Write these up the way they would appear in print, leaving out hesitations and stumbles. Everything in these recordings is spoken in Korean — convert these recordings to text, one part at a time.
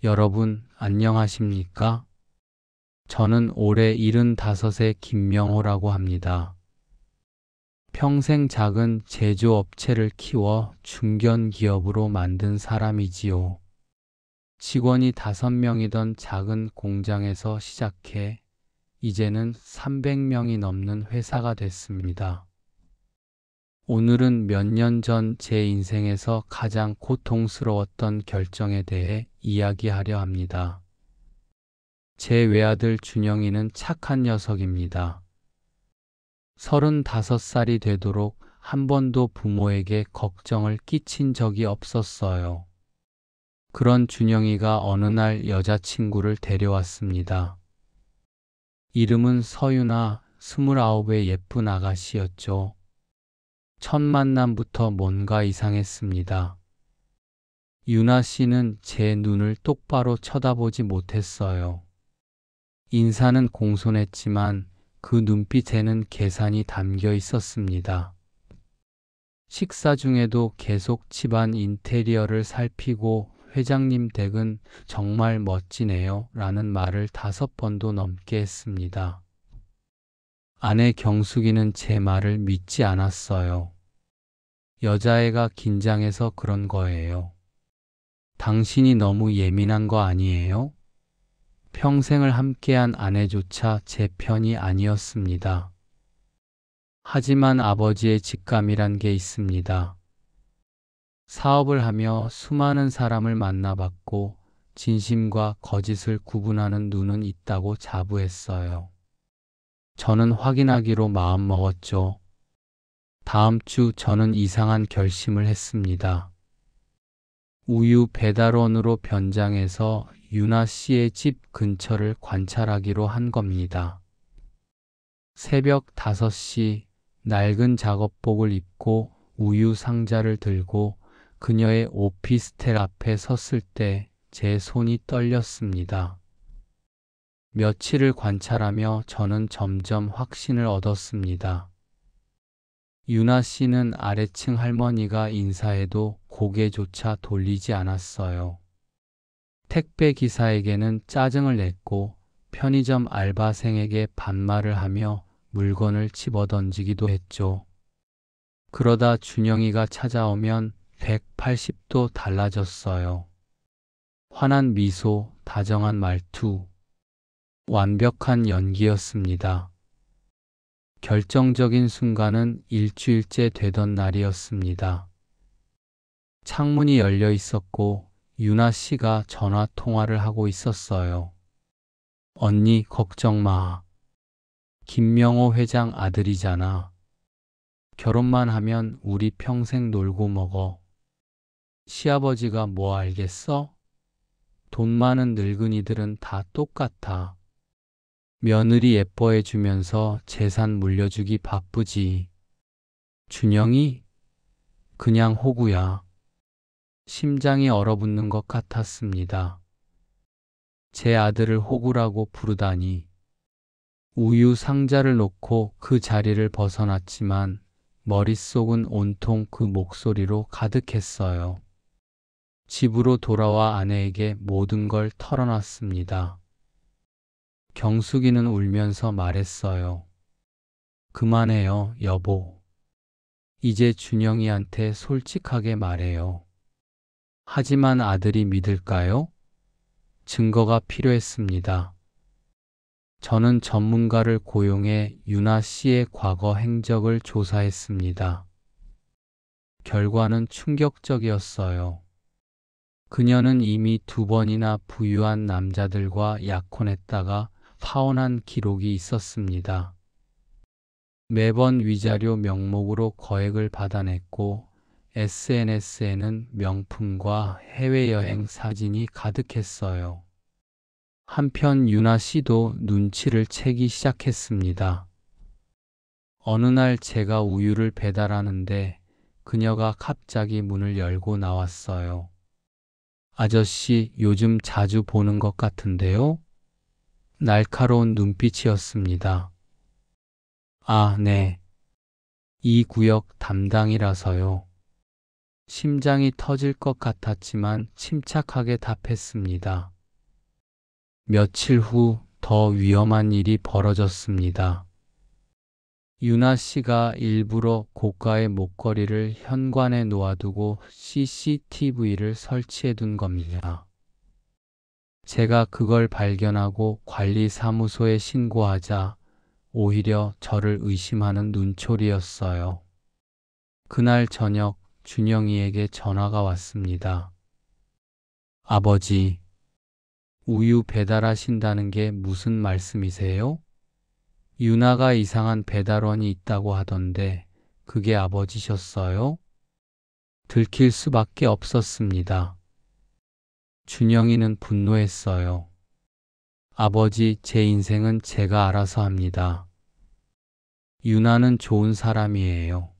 여러분, 안녕하십니까? 저는 올해 75의 김명호라고 합니다. 평생 작은 제조업체를 키워 중견기업으로 만든 사람이지요. 직원이 5명이던 작은 공장에서 시작해 이제는 300명이 넘는 회사가 됐습니다. 오늘은 몇 년 전 제 인생에서 가장 고통스러웠던 결정에 대해 이야기하려 합니다. 제 외아들 준영이는 착한 녀석입니다. 35살이 되도록 한 번도 부모에게 걱정을 끼친 적이 없었어요. 그런 준영이가 어느 날 여자친구를 데려왔습니다. 이름은 서유나, 29의 예쁜 아가씨였죠. 첫 만남부터 뭔가 이상했습니다. 유나 씨는 제 눈을 똑바로 쳐다보지 못했어요. 인사는 공손했지만 그 눈빛에는 계산이 담겨 있었습니다. 식사 중에도 계속 집안 인테리어를 살피고 회장님 댁은 정말 멋지네요 라는 말을 5번도 넘게 했습니다. 아내 경숙이는 제 말을 믿지 않았어요. 여자애가 긴장해서 그런 거예요. 당신이 너무 예민한 거 아니에요? 평생을 함께한 아내조차 제 편이 아니었습니다. 하지만 아버지의 직감이란 게 있습니다. 사업을 하며 수많은 사람을 만나봤고 진심과 거짓을 구분하는 눈은 있다고 자부했어요. 저는 확인하기로 마음먹었죠. 다음 주 저는 이상한 결심을 했습니다. 우유 배달원으로 변장해서 유나 씨의 집 근처를 관찰하기로 한 겁니다. 새벽 5시 낡은 작업복을 입고 우유 상자를 들고 그녀의 오피스텔 앞에 섰을 때 제 손이 떨렸습니다. 며칠을 관찰하며 저는 점점 확신을 얻었습니다. 유나 씨는 아래층 할머니가 인사해도 고개조차 돌리지 않았어요. 택배 기사에게는 짜증을 냈고 편의점 알바생에게 반말을 하며 물건을 집어던지기도 했죠. 그러다 준영이가 찾아오면 180도 달라졌어요. 환한 미소, 다정한 말투, 완벽한 연기였습니다. 결정적인 순간은 일주일째 되던 날이었습니다. 창문이 열려 있었고 유나 씨가 전화 통화를 하고 있었어요. 언니, 걱정 마. 김명호 회장 아들이잖아. 결혼만 하면 우리 평생 놀고 먹어. 시아버지가 뭐 알겠어? 돈 많은 늙은이들은 다 똑같아. 며느리 예뻐해 주면서 재산 물려주기 바쁘지. 준영이? 그냥 호구야. 심장이 얼어붙는 것 같았습니다. 제 아들을 호구라고 부르다니. 우유 상자를 놓고 그 자리를 벗어났지만 머릿속은 온통 그 목소리로 가득했어요. 집으로 돌아와 아내에게 모든 걸 털어놨습니다. 경숙이는 울면서 말했어요. 그만해요, 여보. 이제 준영이한테 솔직하게 말해요. 하지만 아들이 믿을까요? 증거가 필요했습니다. 저는 전문가를 고용해 유나 씨의 과거 행적을 조사했습니다. 결과는 충격적이었어요. 그녀는 이미 2번이나 부유한 남자들과 약혼했다가 파혼한 기록이 있었습니다. 매번 위자료 명목으로 거액을 받아냈고 SNS에는 명품과 해외여행 사진이 가득했어요. 한편 유나 씨도 눈치를 채기 시작했습니다. 어느 날 제가 우유를 배달하는데 그녀가 갑자기 문을 열고 나왔어요. 아저씨, 요즘 자주 보는 것 같은데요? 날카로운 눈빛이었습니다. 아, 네. 이 구역 담당이라서요. 심장이 터질 것 같았지만 침착하게 답했습니다. 며칠 후 더 위험한 일이 벌어졌습니다. 유나 씨가 일부러 고가의 목걸이를 현관에 놓아두고 CCTV를 설치해 둔 겁니다. 제가 그걸 발견하고 관리사무소에 신고하자 오히려 저를 의심하는 눈초리였어요. 그날 저녁 준영이에게 전화가 왔습니다. 아버지, 우유 배달하신다는 게 무슨 말씀이세요? 유나가 이상한 배달원이 있다고 하던데 그게 아버지셨어요? 들킬 수밖에 없었습니다. 준영이는 분노했어요. 아버지, 제 인생은 제가 알아서 합니다. 유나는 좋은 사람이에요.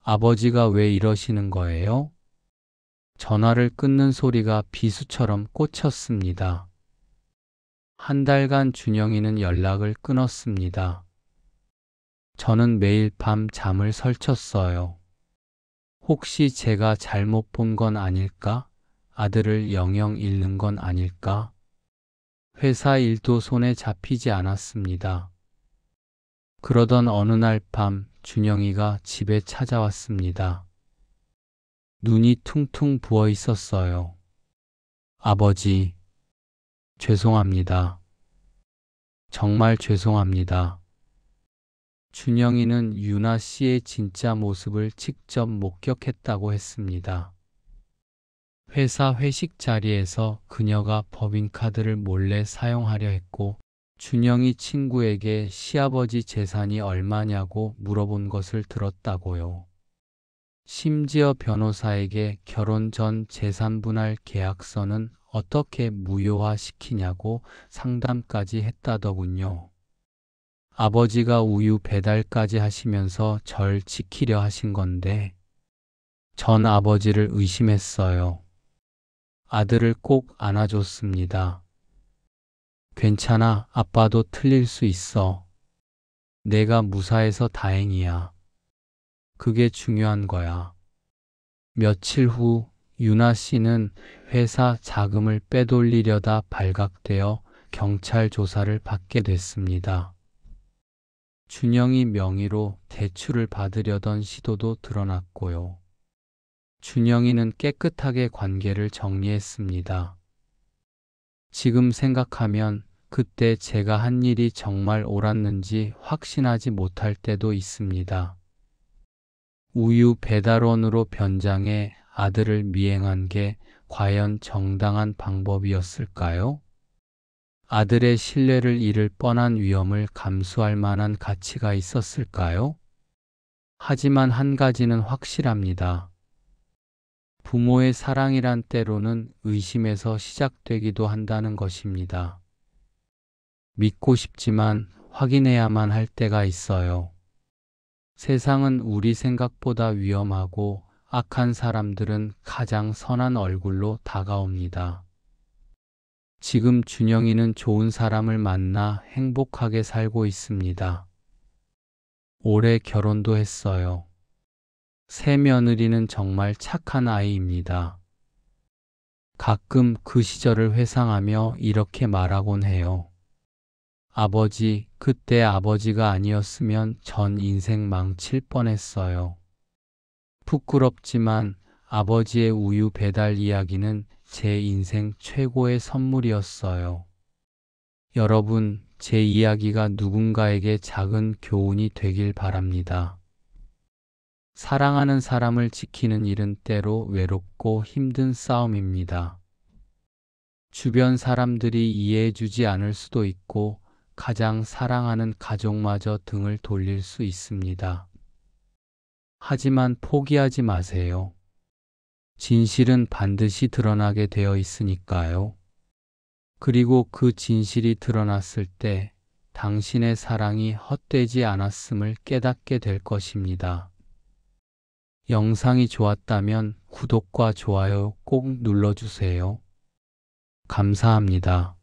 아버지가 왜 이러시는 거예요? 전화를 끊는 소리가 비수처럼 꽂혔습니다. 한 달간 준영이는 연락을 끊었습니다. 저는 매일 밤 잠을 설쳤어요. 혹시 제가 잘못 본 건 아닐까? 아들을 영영 잃는 건 아닐까? 회사 일도 손에 잡히지 않았습니다. 그러던 어느 날 밤 준영이가 집에 찾아왔습니다. 눈이 퉁퉁 부어 있었어요. 아버지, 죄송합니다. 정말 죄송합니다. 준영이는 유나 씨의 진짜 모습을 직접 목격했다고 했습니다. 회사 회식 자리에서 그녀가 법인카드를 몰래 사용하려 했고 준영이 친구에게 시아버지 재산이 얼마냐고 물어본 것을 들었다고요. 심지어 변호사에게 결혼 전 재산분할 계약서는 어떻게 무효화시키냐고 상담까지 했다더군요. 아버지가 우유 배달까지 하시면서 절 지키려 하신 건데 전 아버지를 의심했어요. 아들을 꼭 안아줬습니다. 괜찮아, 아빠도 틀릴 수 있어. 내가 무사해서 다행이야. 그게 중요한 거야. 며칠 후 유나 씨는 회사 자금을 빼돌리려다 발각되어 경찰 조사를 받게 됐습니다. 준영이 명의로 대출을 받으려던 시도도 드러났고요. 준영이는 깨끗하게 관계를 정리했습니다. 지금 생각하면 그때 제가 한 일이 정말 옳았는지 확신하지 못할 때도 있습니다. 우유 배달원으로 변장해 아들을 미행한 게 과연 정당한 방법이었을까요? 아들의 신뢰를 잃을 뻔한 위험을 감수할 만한 가치가 있었을까요? 하지만 한 가지는 확실합니다. 부모의 사랑이란 때로는 의심에서 시작되기도 한다는 것입니다. 믿고 싶지만 확인해야만 할 때가 있어요. 세상은 우리 생각보다 위험하고 악한 사람들은 가장 선한 얼굴로 다가옵니다. 지금 준영이는 좋은 사람을 만나 행복하게 살고 있습니다. 올해 결혼도 했어요. 새 며느리는 정말 착한 아이입니다. 가끔 그 시절을 회상하며 이렇게 말하곤 해요. 아버지, 그때 아버지가 아니었으면 전 인생 망칠 뻔했어요. 부끄럽지만 아버지의 우유 배달 이야기는 제 인생 최고의 선물이었어요. 여러분, 제 이야기가 누군가에게 작은 교훈이 되길 바랍니다. 사랑하는 사람을 지키는 일은 때로 외롭고 힘든 싸움입니다. 주변 사람들이 이해해주지 않을 수도 있고 가장 사랑하는 가족마저 등을 돌릴 수 있습니다. 하지만 포기하지 마세요. 진실은 반드시 드러나게 되어 있으니까요. 그리고 그 진실이 드러났을 때 당신의 사랑이 헛되지 않았음을 깨닫게 될 것입니다. 영상이 좋았다면 구독과 좋아요 꼭 눌러주세요. 감사합니다.